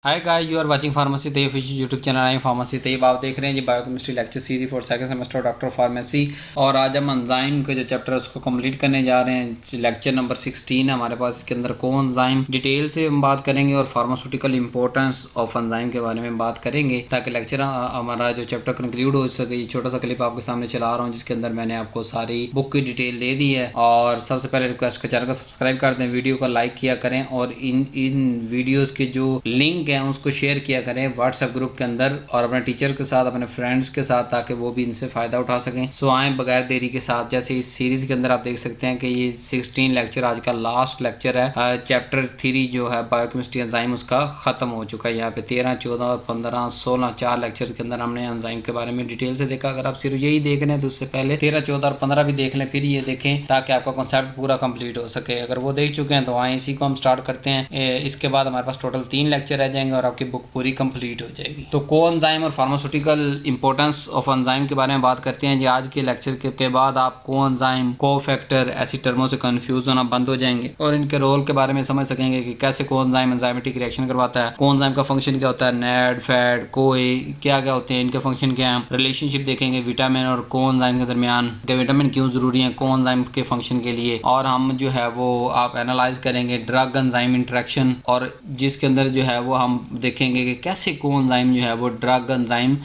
Hi guys, you are watching pharmacy Taiyab YouTube channel है pharmacy Taiyab. आप देख रहे हैं जी biochemistry lecture series for second semester doctor pharmacy. और आज हम एंजाइम के जो चैप्टर है उसको कंप्लीट करने जा रहे हैं। लेक्चर नंबर 16 है हमारे पास। इसके अंदर को एंजाइम डिटेल से हम बात करेंगे और फार्मास्यूटिकल इंपॉर्टेंस ऑफ एंजाइम के बारे में बात करेंगे ताकि लेक्चर हमारा जो चैप्टर कंक्लूड हो सके। ये छोटा सा क्लिप आपके सामने चला रहा हूँ जिसके अंदर मैंने आपको सारी बुक की डिटेल दे दी है। और सबसे पहले रिक्वेस्ट चैनल को सब्सक्राइब कर दें, वीडियो को लाइक किया करें और इन वीडियोज़ के जो लिंक हैं उसको शेयर किया करें व्हाट्सएप ग्रुप के अंदर और अपने टीचर के साथ, अपने फ्रेंड्स के साथ, ताकि वो भी इनसे फ़ायदा उठा सकें। सो आए बगैर देरी के साथ, जैसे इस सीरीज़ के अंदर आप देख सकते हैं कि ये 16 लेक्चर आज का लास्ट लेक्चर है। चैप्टर 3 जो है बायोकेमिस्ट्री एंजाइम उसका ख़त्म हो चुका है। यहाँ पे 13, 14 और 15, 16 4 लेक्चर्स के अंदर हमने एंजाइम के बारे में डिटेल से देखा। अगर आप सिर्फ यही देख रहे हैं तो उससे पहले 13, 14 और 15 भी देख लें, फिर ये देखें ताकि आपका कॉन्सेप्ट पूरा कंप्लीट हो सके। अगर वो देख चुके हैं तो आए इसी को हम स्टार्ट करते हैं। इसके बाद हमारे पास टोटल 3 लेक्चर रह जाएंगे और आपकी बुक पूरी कंप्लीट हो जाएगी। तो को एंजाइम और फार्मास्यूटिकल इंपॉर्टेंस ऑफ एंजाइम के बारे में बात करते हैं जी। आज के लेक्चर के बाद आप को एंजाइम, को फैक्टर ऐसी टर्मों से कंफ्यूज होना बंद हो जाएंगे और इनके रोल के बारे में समझ सकेंगे कि कैसे को एंजाइम एंजाइमेटिक रिएक्शन करवाता है, को एंजाइम का फंक्शन क्या होता है, नेड, फैट, कोए क्या क्या होते हैं, इनके फंक्शन क्या है, रिलेशनशिप देखेंगे विटामिन और को एंजाइम के दरमियान, कि विटामिन क्यों जरूरी है को एंजाइम के फंक्शन के लिए। और हम जो है वो आप एनालाइज करेंगे ड्रग एंजाइम इंटरेक्शन, और जिसके अंदर जो है वो हम देखेंगे कि कैसे को एंजाइम जो है वो ड्रग एंजाइम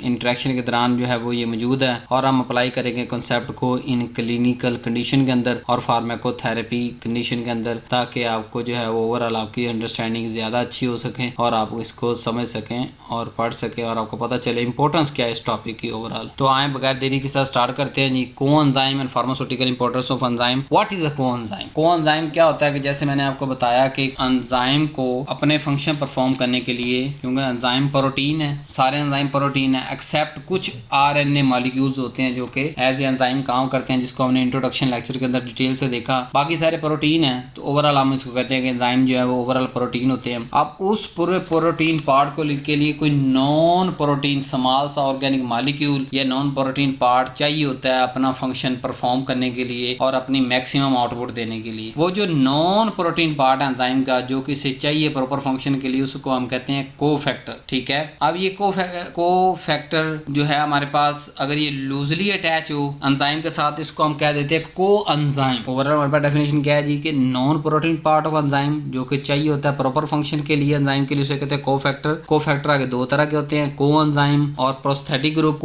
इंटरेक्शन के दौरान जो है वो ये मौजूद है। और हम अप्लाई करेंगे कॉन्सेप्ट को इन क्लिनिकल कंडीशन के अंदर और फार्माकोथेरेपी कंडीशन के अंदर, ताकि आपको जो है वो ओवरऑल आपकी अंडरस्टैंडिंग ज़्यादा अच्छी हो सके और आप इसको समझ सकें और पढ़ सकें और आपको पता चले इंपॉर्टेंस क्या है इस टॉपिक की ओवरऑल। तो आए बगैर देरी के साथ स्टार्ट करते हैं जी। को enzyme and pharmaceutical importance of enzyme. What is a को एंजाइम? को एंजाइम क्या होता है कि जैसे मैंने आपको बताया कि एंजाइम को अपने फंक्शन परफॉर्म करने के लिए, क्योंकि एंजाइम प्रोटीन है, सारे एंजाइम प्रोटीन है एक्सेप्ट कुछ आरएनए मॉलिक्यूल्स होते हैं जो कि एज ए एंजाइम काम करते हैं, जिसको हमने इंट्रोडक्शन लेक्चर के अंदर डिटेल से देखा। बाकी सारे प्रोटीन है, तो ओवरऑल हम इसको कहते हैं कि एंजाइम जो है वो ओवरऑल प्रोटीन होते हैं। अब उस पूरे प्रोटीन पार्ट को के लिए कोई नॉन प्रोटीन स्मॉल सा ऑर्गेनिक मॉलिक्यूल या नॉन प्रोटीन पार्ट चाहिए होता है अपना फंक्शन परफॉर्म करने के लिए और अपनी मैक्सिमम आउटपुट देने के लिए। वो जो नॉन प्रोटीन पार्ट एंजाइम का जो कि इसे चाहिए प्रॉपर फंक्शन के लिए, उसको हम कहते हैं को फैक्टर। ठीक है, अब ये को फैक्टर जो है हमारे पास, अगर ये लूजली अटैच हो एंजाइम के साथ, इसको हम कह देते हैं को एंजाइम। ओवरऑल हमारे पास डेफिनेशन क्या है जी कि non protein part of enzyme जो कि चाहिए होता है प्रॉपर फंक्शन के लिए एंजाइम के लिए, उसे कहते हैं को फैक्टर। को फैक्टर आगे दो तरह के होते हैं, को एंजाइम और प्रोस्थेटिक ग्रुप।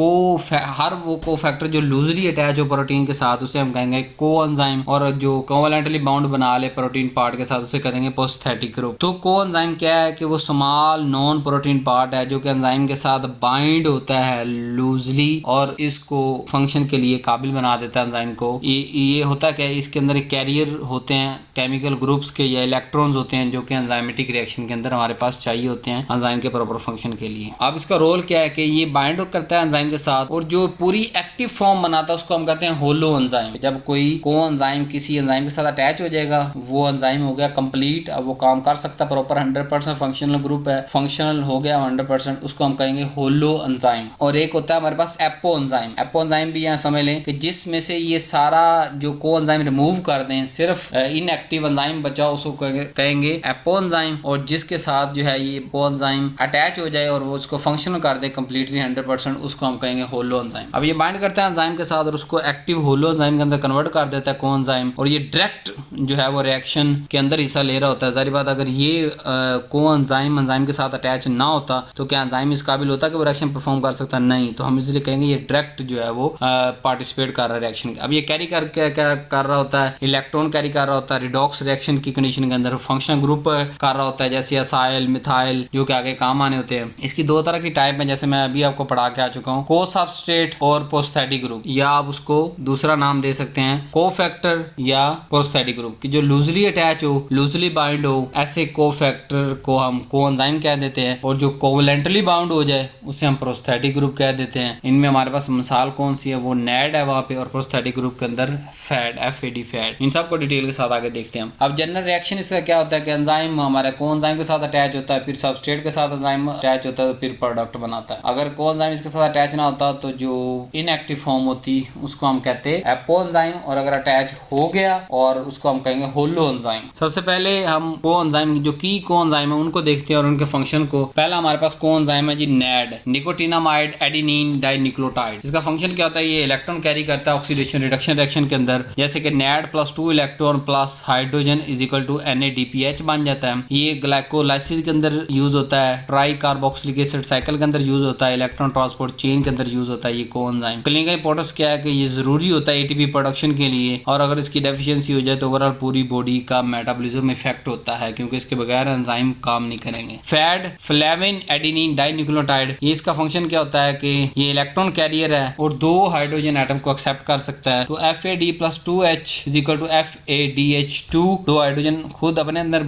हर वो को फैक्टर जो लूजली अटैच हो प्रोटीन के साथ उसे हम कहेंगे को एंजाइम, और जो कोवलेंटली बाउंड बना ले प्रोटीन पार्ट के साथ उसे कहेंगे प्रोस्थेटिक ग्रुप। तो को एंजाइम क्या है कि वो स्मॉल नॉन प्रोटीन पार्ट है जो कि एंजाइम के साथ बाइंड होता है लूजली और इसको फंक्शन के लिए काबिल बना देता है एंजाइम को। ये होता है कि इसके अंदर कैरियर होते हैं केमिकल ग्रुप्स के या इलेक्ट्रॉन्स होते हैं जो कि एंजाइमेटिक रिएक्शन के अंदर हमारे पास चाहिए होते हैं एंजाइम के प्रॉपर फंक्शन के लिए। अब इसका रोल क्या है कि ये बाइंड करता है एंजाइम के साथ और जो पूरी एक्टिव फॉर्म बनाता है उसको हम कहते हैं होलो एंजाइम। जब कोई को एंजाइम किसी एंजाइम के साथ अटैच हो जाएगा वो एंजाइम हो गया कंप्लीट, अब वो काम कर सकता प्रॉपर 100% फंक्शनल ग्रुप है, फंक्शनल हो गया 100%, उसको हम कहेंगे होलो एंजाइम। और एक होता है हमारे पास एपो एंजाइम। एपो एंजाइम भी यहाँ समझ लें कि जिसमें से ये सारा जो को एंजाइम रिमूव कर दें, सिर्फ इनएक्टिव एंजाइम बचा उसको कहेंगे एपो एंजाइम, और जिसके साथ जो है ये को एंजाइम अटैच हो जाए और वो उसको फंक्शनल कर दे कंप्लीटली 100%, उसको हम कहेंगे होलो एंजाइम। अब ये बाइंड करता है एंजाइम के साथ और उसको एक्टिव होलो एंजाइम के अंदर कन्वर्ट कर देता है को एंजाइम, और ये डायरेक्ट जो है वो रिएक्शन के अंदर हिस्सा ले रहा होता है। जारी बात, अगर ये को एंजाइम के साथ अटैच ना होता तो क्या एंजाइम इस काबिल होता कि वो रिएक्शन परफॉर्म कर सकता? नहीं। तो हम इसलिए कहेंगे ये डायरेक्ट जो है वो पार्टिसिपेट कर रहा है रिएक्शन। अब ये कैरी कर रहा होता है, इलेक्ट्रॉन कैरी कर रहा होता है रिडॉक्स रिएक्शन की कंडीशन के अंदर, फंक्शनल ग्रुप कर रहा होता है जैसे असाइल, मिथाइल, जो कि आगे काम आने होते हैं। इसकी दो तरह की टाइप है, जैसे मैं अभी आपको पढ़ा के आ चुका हूँ, को सबस्ट्रेट और प्रोस्थेटिक ग्रुप, या आप उसको दूसरा नाम दे सकते हैं को फैक्टर या प्रोस्थेटिक ग्रुप, की जो लूजली अटैच हो, लूजली बाइंड हो, ऐसे को फैक्टर को हम को एंजाइम कह देते हैं, और जो कोवलेंटली बाउंड हो जाए उसे हम प्रोस्थेटिक ग्रुप कह देते हैं। इनमें हमारे पास मिसाल कौन सी है, वो नेड है वहाँ पे, और प्रोस्थेटिक ग्रुप के अंदर फैट, FAD फैट। इन सबको डिटेल के साथ आगे देखते हैं। अब जनरल रिएक्शन इसका क्या होता है कि एंजाइम हमारे को एंजाइम के साथ अटैच होता है, फिर सबस्ट्रेट के साथ एंजाइम अटैच होता है, तो फिर प्रोडक्ट बनाता है। अगर को एंजाइम इसके साथ अटैच ना होता तो जो इनएक्टिव फॉर्म होती उसको हम कहते हैं एपो एंजाइम, और अगर अटैच हो गया और उसको हम कहेंगे होलो एंजाइम। सबसे पहले हम को एंजाइम जो की को एंजाइम है उनको देखते हैं और उनके फंक्शन को। पहला हमारे पास कोएंजाइम है जी नैड, निकोटिनामाइड एडेनिन डाइनिक्लोटाइड। इसका फंक्शन क्या होता है, ये इलेक्ट्रॉन कैरी करता है ऑक्सीडेशन रिडक्शन रिएक्शन के अंदर, जैसे कि NAD +2 electron plus hydrogen is equal to NADPH बन जाता है। ये ग्लाइकोलाइसिस के अंदर यूज होता है, ट्राई कार्बोक्सिलिक एसिड साइकिल के अंदर यूज होता है, इलेक्ट्रॉन ट्रांसपोर्ट चेन के अंदर यूज होता है ये कोएंजाइम। क्लिनिकल इंपॉर्टेंस क्या है कि ये जरूरी होता है ATP प्रोडक्शन के लिए, और अगर इसकी डेफिशिएंसी हो जाए तो ओवरऑल पूरी बॉडी का मेटाबॉलिज्म इफेक्ट होता है, क्योंकि इसके बगैर एंजाइम काम नहीं करेंगे। फैड फ्लेविन एडेनिन डाइन्यूक्लियोटाइड, ये इसका फंक्शन क्या होता है कि ये इलेक्ट्रॉन कैरियर है और 2 हाइड्रोजन एटम को एक्सेप्ट कर सकता है। तो FAD+2H is equal to FADH2, 2 hydrogen खुद अपने अंदर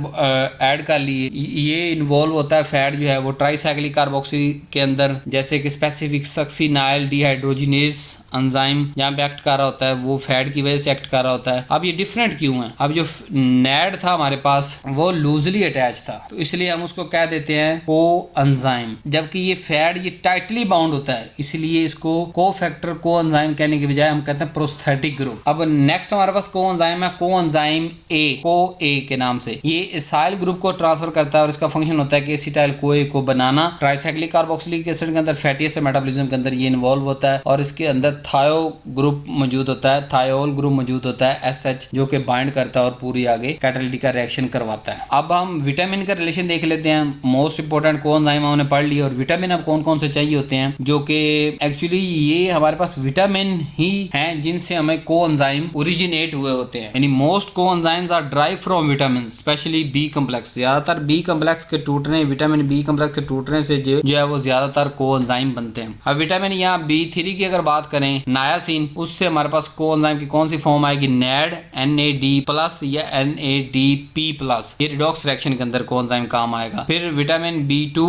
ऐड कर लिए। ये इन्वॉल्व होता है फैट जो है वो ट्राईसाइक्लिक कार्बोक्सी के अंदर, जैसे कि स्पेसिफिक सक्सिनाइल डिहाइड्रोजिनेज एंजाइम जहाँ पे एक्ट कर रहा होता है वो फैट की वजह से एक्ट कर रहा होता है। अब ये डिफरेंट क्यों है, अब जो नैड था हमारे पास वो लूजली अटैच था, तो इसलिए हम उसको कह देते हैं को एंजाइम, जबकि ये फैट ये टाइटली बाउंड होता है, इसलिए इसको को फैक्टर को एंजाइम कहने के बजाय हम कहते हैं प्रोस्थेटिक ग्रुप। अब नेक्स्ट हमारे पास को एंजाइम है, को एंजाइम ए, को ए के नाम से। ये इसाइल ग्रुप को ट्रांसफर करता है और इसका फंक्शन होता है कि एसिटाइल कोए को बनाना। ट्राईसाइक्लिक कार्बोक्सिलिक एसिड के अंदर फैटी एसिड मेटाबॉलिज्म के अंदर ये इन्वॉल्व होता है, और इसके अंदर थायो ग्रुप मौजूद होता है, थायोल ग्रुप मौजूद होता है SH, जो कि बाइंड करता है और पूरी आगे कैटालिटिक का रिएक्शन करवाता है। अब हम विटामिन का रिलेशन देख लेते हैं। मोस्ट इंपोर्टेंट कोएंजाइम हमने पढ़ लिया, और विटामिन अब कौन कौन से चाहिए होते हैं, जो कि एक्चुअली ये हमारे पास विटामिन ही हैं जिनसे हमें कोएंजाइम ओरिजिनेट हुए होते हैं, यानी most coenzymes are drive from vitamin, specially B complex. ज्यादातर बी कॉम्प्लेक्स के टूटने, विटामिन बी कॉम्प्लेक्स के टूटने से जो है वो ज्यादातर कोएंजाइम बनते हैं। अब विटामिन यहाँ B3 की अगर बात करें, नायासिन, उससे हमारे पास कोएंजाइम की कौन सी फॉर्म आएगी, नैड NAD+ या NADP+, ये रिडॉक्स रिएक्शन के अंदर कोएंजाइम काम आएगा। फिर विटामिन B2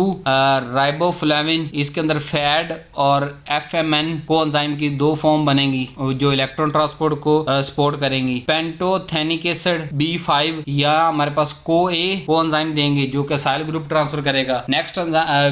राइबोफ्लेविन, इसके अंदर फैड और FMN कोएंजाइम की 2 फॉर्म बनेंगी जो इलेक्ट्रॉन ट्रांसपोर्ट को सपोर्ट करेंगी। पेंटोथेनिक एसिड B5 या हमारे पास को-A कोएंजाइम देंगे जो कि साइल ग्रुप ट्रांसफर करेगा। नेक्स्ट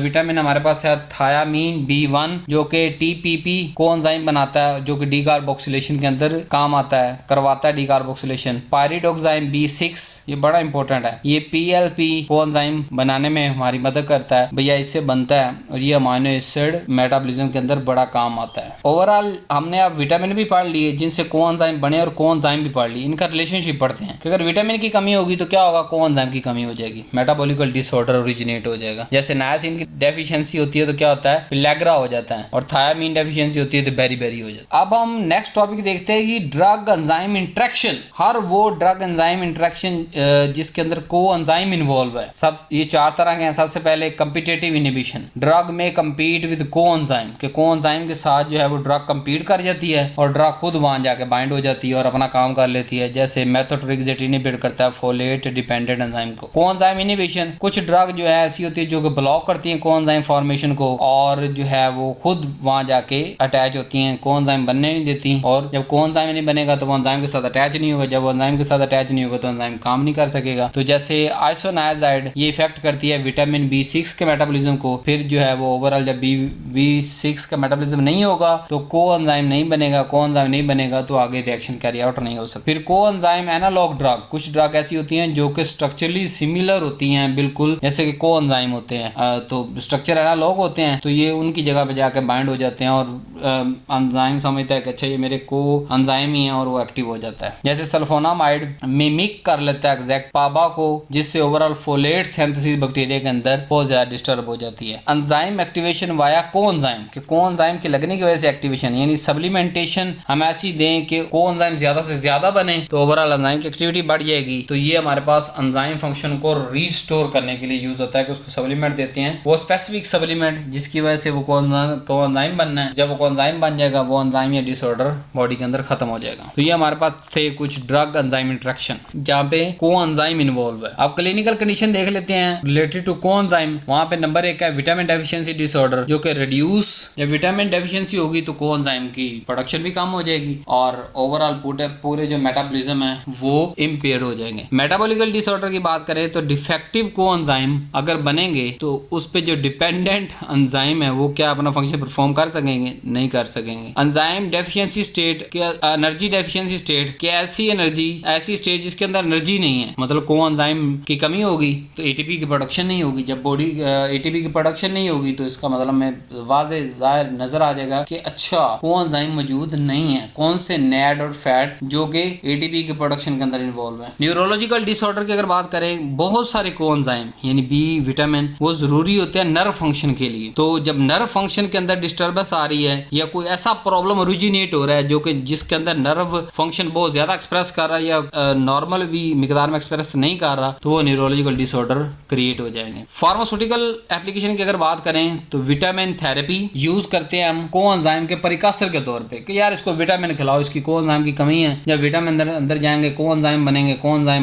विटामिन हमारे पास है थायामीन B1, जो कि TPP कोएंजाइम बनाता है, जो कि डीकार्बोक्सिलेशन के अंदर काम आता है, करवाता है डीकार्बोक्सिलेशन। पायरिडोक्साइम B6, ये बड़ा इंपॉर्टेंट है, ये PLP कोएंजाइम बनाने में हमारी मदद करता है भैया, इससे बनता है और ये अमीनो एसिड मेटाबॉलिज्म के अंदर बड़ा काम आता है। ओवरऑल हमने अब विटामिन भी पढ़ लिए जिनसे कोएंजाइम बने, और कोएंजाइम भी पढ़ ली, इनका रिलेशनशिप पढ़ते हैं कि अगर विटामिन की कमी होगी तो क्या होगा, कोएंजाइम की कमी हो जाएगी, मेटाबॉलिकल डिसऑर्डर ओरिजिनेट हो जाएगा। जैसे नायासिन की डेफिशिएंसी होती है तो क्या होता है, पिलैग्रा हो जाता है, और थायामीन डेफिशिएंसी होती है तो बेरी हो जाता है। अब हम नेक्स्ट टॉपिक देखते हैं कि ड्रग एंजाइम इंटरेक्शन। हर वो ड्रग एंजाइम इंटरेक्शन जिसके अंदर कोएंजाइम इन्वॉल्व है, सब ये 4 तरह के हैं। सबसे पहले कम्पिटिटिव इनहिबिशन, ड्रग में कम्पीट विद कोएंजाइम, के कोएंजाइम के साथ जो है वो ड्रग कम्पीट कर जाती है और ड्रग खुद वहां जाके बाइंड हो जाती है और अपना काम कर लेती है। जैसे मेथोट्रेक्सेट इनहिबिट करता है फोलेट डिपेंडेंट एंजाइम को। कोएंजाइम इनहिबिशन, कुछ ड्रग जो है ऐसी होती है जो कि ब्लॉक करती है कोएंजाइम फॉर्मेशन को, और जो है वो खुद वहां जाके अटैच होती हैं, कोएंजाइम बनने नहीं देती, और जब कोएंजाइम नहीं बनेगा तो वो एंजाइम के साथ अटैच नहीं होगा, जब एंजाइम के साथ अटैच नहीं होगा तो एंजाइम काम नहीं कर सकेगा। तो जैसे आइसोनायाजाइड, ये इफेक्ट करती है विटामिन B6 के मेटाबॉलिज्म को, फिर जो है वो ओवरऑल जब B6 का मेटाबॉलिज्म नहीं होगा तो कोएंजाइम नहीं बनेगा, कोएंजाइम नहीं बनेगा तो आगे रिएक्शन कैरी आउट नहीं हो सकता। फिर कोएंजाइम एनालॉग ड्रग, कुछ ड्रग ऐसी होती हैं जो कि स्ट्रक्चरली सिमिलर होती हैं बिल्कुल, जैसे कि कोएंजाइम होते हैं, तो स्ट्रक्चर एनालॉग होते हैं, तो ये उनकी जगह पे जाकर बाइंड हो जाते हैं और एंजाइम समझता है कि अच्छा ये मेरे को एंजाइम ही है और वो एक्टिव हो जाता है। जैसे सल्फोनामाइड मिमिक कर लेता है एग्जैक्ट पाबा को, जिससे ओवरऑल फोलेट सिंथेसिस बैक्टीरिया के अंदर बहुत ज्यादा डिस्टर्ब हो जाती है। एंजाइम एक्टिवेशन वाया कोएंजाइम, के कोएंजाइम के लगने की वजह से एक्टिवेशन, यानी सप्लीमेंटेशन हम ऐसी दें कि कोएंजाइम ज्यादा से ज्यादा बने तो ओवरऑल एंजाइम की एक्टिविटी बढ़ जाएगी। तो ये हमारे पास एंजाइम फंक्शन को रिस्टोर करने के लिए यूज होता है कि उसको सप्लीमेंट देते हैं, वो स्पेसिफिक सप्लीमेंट जिसकी वजह से वो कोएंजाइम बनना है। जब वो कोएंजाइम बन जाएगा वो एंजाइम या डिसऑर्डर बॉडी के अंदर खत्म हो जाएगा। तो ये हमारे पास थे कुछ ड्रग एंजाइम इंटरेक्शन जहाँ पे कोएंजाइम इन्वॉल्व है। अब क्लिनिकल कंडीशन देख लेते हैं रिलेटेड टू कोएंजाइम। वहाँ पे नंबर 1 है विटामिन डेफिशिएंसी डिसऑर्डर, जो कि रिड्यूस, जब विटामिन डेफिशिएंसी होगी तो कोएंजाइम की प्रोडक्शन भी कम हो जाएगी और ओवरऑल पूरे जो मेटाबॉलिज्म है वो इम्पेयर हो जाएंगे। मेटाबॉलिकल डिसऑर्डर की बात करें तो डिफेक्टिव कोएंजाइम अगर बनेंगे तो उस पे जो डिपेंडेंट एंजाइम है वो क्या अपना फंक्शन परफॉर्म कर सकेंगे, नहीं कर सकेंगे। जाएंगे। एंजाइम डेफिशिएंसी स्टेट क्या, एनर्जी डेफिशिएंसी स्टेट क्या, ऐसी स्टेट जिसके अंदर एनर्जी नहीं है, मतलब कोएंजाइम की कमी होगी तो एटीपी की प्रोडक्शन नहीं होगी। जब बॉडी एटीपी की प्रोडक्शन नहीं होगी तो इसका मतलब में वाज़े ज़ाहिर नजर आ जाएगा कि अच्छा कोएंजाइम मौजूद नहीं है। कौन से नैड और फैट जो कि एटीपी के प्रोडक्शन के अंदर इन्वॉल्व है। न्यूरोलॉजिकल डिसऑर्डर की अगर बात करें, बहुत सारे कोएंजाइम यानी बी विटामिन वो जरूरी होते हैं नर्व फंक्शन के लिए। तो जब नर्व फंक्शन के अंदर डिस्टर्बेंस आ रही है या कोई ऐसा प्रॉब्लम ओरिजिनेट हो रहा है जो कि जिसके अंदर नर्व फंक्शन बहुत ज्यादा एक्सप्रेस कर रहा है या नॉर्मल भी मिकदार में एक्सप्रेस नहीं कर रहा, तो वो न्यूरोलॉजिकल डिसऑर्डर क्रिएट हो जाएंगे। फार्मास्यूटिकल एप्लीकेशन की अगर बात करें तो विटामिन थेरेपी यूज करते हैं हम कोएंजाइम के परिकासर के तौर पे कि यार इसको विटामिन खिलाओ, इसकी कोएंजाइम की कमी है। जब विटामिन अंदर जाएंगे कोएंजाइम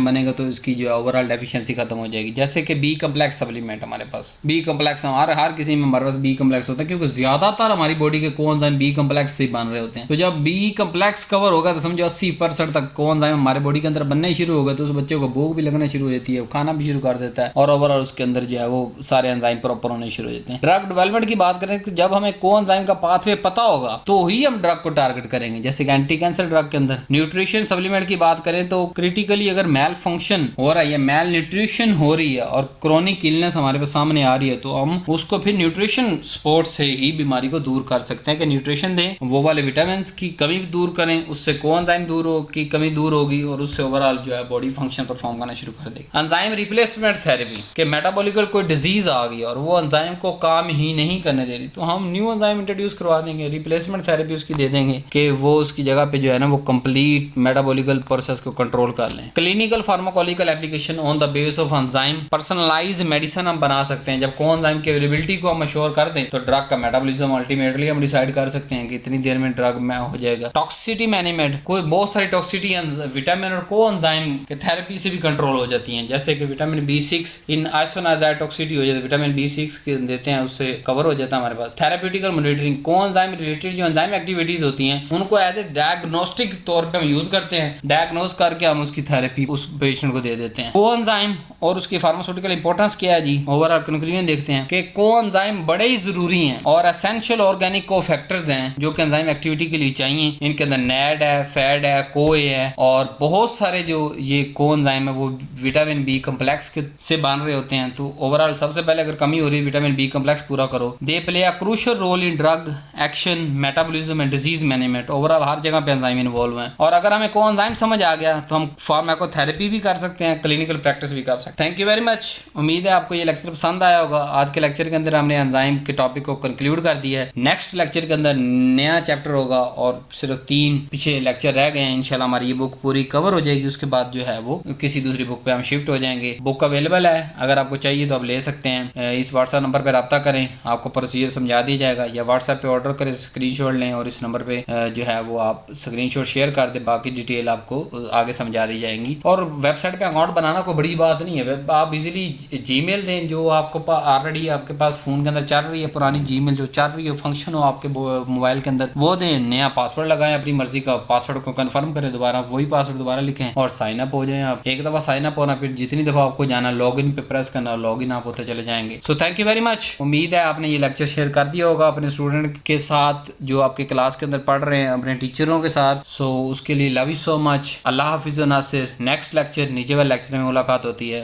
बनेगा तो इसकी जो ओवरऑल डेफिशिएंसी खत्म हो जाएगी। जैसे कि बी कम्प्लेक्स सप्लीमेंट, हमारे पास बी कम्प्लेक्स हर किसी में हमारे पास बी कम्प्लेक्स होता है क्योंकि ज्यादातर हमारी बॉडी के कोएंजाइम बी कम्प्लेक्स से बन रहे होते हैं। तो जब बी कम्प्लेक्स कवर होगा तो समझो 80% तक कोएंजाइम हमारे बॉडी के अंदर बनने शुरू हो गए तो उस बच्चे को भूख भी लगना शुरू हो जाती है, खाना भी शुरू कर देता है और ओवरऑल उसके अंदर जो है वो सारे एंजाइम प्रॉपर होने शुरू हो जाते हैं। ड्रग डेवलपमेंट की बात करें तो जब हमें कोएंजाइम का पाथवे पता होगा तो ही हम ड्रग को टारगेट करेंगे। जैसे कि एंटी कैंसर ड्रग के अंदर न्यूट्रिशन सप्लीमेंट की बात करें तो क्रिटिकली अगर मेल फंक्शन हो रहा है या मेल न्यूट्रिशन हो रही है और क्रोनिक इलनेस हमारे पास सामने आ रही है तो हम उसको फिर न्यूट्रिशन सपोर्ट से ही बीमारी को दूर कर सकते हैं कि न्यूट्रिशन दें, वो वाले विटामिन की कमी भी दूर करें, उससे कोएंजाइम की कमी दूर होगी और उससे ओवरऑल जो है बॉडी फंक्शन परफॉर्म करना शुरू कर देगी। एंजाइम रिप्लेसमेंट थेरेपी के मेटाबॉलिकल कोई डिजीज आ गई और वो एंजाइम को काम ही नहीं करने दे रही तो हम न्यू एंजाइम इंट्रोड्यूस करवा देंगे, रिप्लेसमेंट थेरेपी उसकी दे देंगे कि वो उसकी जगह पे जो है ना वो कंप्लीट मेटाबॉलिकल प्रोसेस को कंट्रोल कर लें। Clinical pharmacological application on the base of enzyme, personalise medicine हम बना सकते हैं। जब कोएंजाइम की अवेलेबिलिटी को हम अश्योर कर दें तो ड्रग का मेटाबॉलिज्म अल्टीमेटली हम डिसाइड कर सकते हैं कि इतनी देर में ड्रग में हो जाएगा। टॉक्सिसिटी मैनेजमेंट, कोई बहुत सारी टॉक्सिसिटी विटामिन और कोएंजाइम के थेरेपी से भी कंट्रोल हो जाती हैं। जैसे कि विटामिन B6 इन आइसोनाइजाइड टॉक्सिसिटी हो जाती है, विटामिन B6 के देते हैं उससे कवर हो जाता है हमारे पास। थेरेप्यूटिकल मॉनिटरिंग, कोएंजाइम रिलेटेड जो एंजाइम एक्टिविटीज होती हैं उनको एज ए डायग्नोस्टिक तौर पे हम यूज करते हैं, डायग्नोज करके हम उसकी थेरेपी उस पेशेंट को दे देते हैं। कोएंजाइम और उसकी फार्मास्यूटिकल इंपॉर्टेंस क्या है जी, ओवरऑल कंक्लूजन देखते हैं कि कोएंजाइम बड़े ही जरूरी हैं और एसेंशियल ऑर्गेनिक कोफैक्टर्स हैं जो कि एंजाइम एक्टिविटी के लिए चाहिए। इनके अंदर नैड है, फैड है, कोए है और बहुत सारे जो ये कोएंजाइम है वो विटामिन बी कम्प्लेक्स से बन रहे होते हैं। तो ओवरऑल सबसे पहले अगर कमी हो रही है विटामिन बी कम्प्लेक्स पूरा करो। They play a crucial role in drug action, metabolism and disease management. Overall हर जगह पे एंजाइम इन्वॉल्व हैं और अगर हमें कोएंजाइम समझ आ गया तो हम फार्माकोथेरेपी भी कर सकते हैं, क्लिनिकल प्रैक्टिस भी कर सकते हैं। Thank you very much. उम्मीद है आपको ये लेक्चर पसंद आया होगा। आज के लेक्चर के अंदर हमने एंजाइम के टॉपिक को कंक्लूड कर दिया है। नेक्स्ट लेक्चर के अंदर नया चैप्टर होगा और सिर्फ 3 पीछे लेक्चर रह गए हैं। इंशाल्लाह हमारी ये बुक पूरी कवर हो जाएगी, उसके बाद जो है वो किसी दूसरी बुक पे हम शिफ्ट हो जाएंगे। बुक अवेलेबल है, अगर आपको चाहिए तो आप ले सकते हैं। इस व्हाट्सएप नंबर पर रब्ता करें, आपको प्रोसीजर समझा दिया जाएगा, या व्हाट्सएप पे ऑर्डर करें, स्क्रीनशॉट लें और इस नंबर पे जो है वो आप स्क्रीनशॉट शेयर कर दें, बाकी डिटेल आपको आगे समझा दी जाएंगी। और वेबसाइट पे अकाउंट बनाना कोई बड़ी बात नहीं है, आप इजीली जीमेल दें जो आपको ऑलरेडी आपके पास फ़ोन के अंदर चल रही है, पुरानी जीमेल जो चल रही है फंक्शन हो आपके मोबाइल के अंदर, वो दें। नया पासवर्ड लगाएं, अपनी मर्जी का पासवर्ड को कंफर्म करें, दोबारा वही पासवर्ड दोबारा लिखें और साइन अप हो जाएं। आप एक दफ़ा साइन अप होना, फिर जितनी दफ़ा आपको जाना लॉगिन पे प्रेस करना, लॉगिन आप होते चले जाएंगे। So thank you very much. उम्मीद है आपने ये लेक्चर शेयर कर दिया होगा अपने स्टूडेंट के साथ जो आपके क्लास के अंदर पढ़ रहे हैं, अपने टीचरों के साथ। सो उसके लिए लव यू सो मच। अल्लाह हाफिज़ व नासिर। नेक्स्ट लेक्चर नीचे वाले लेक्चर में मुलाकात होती है।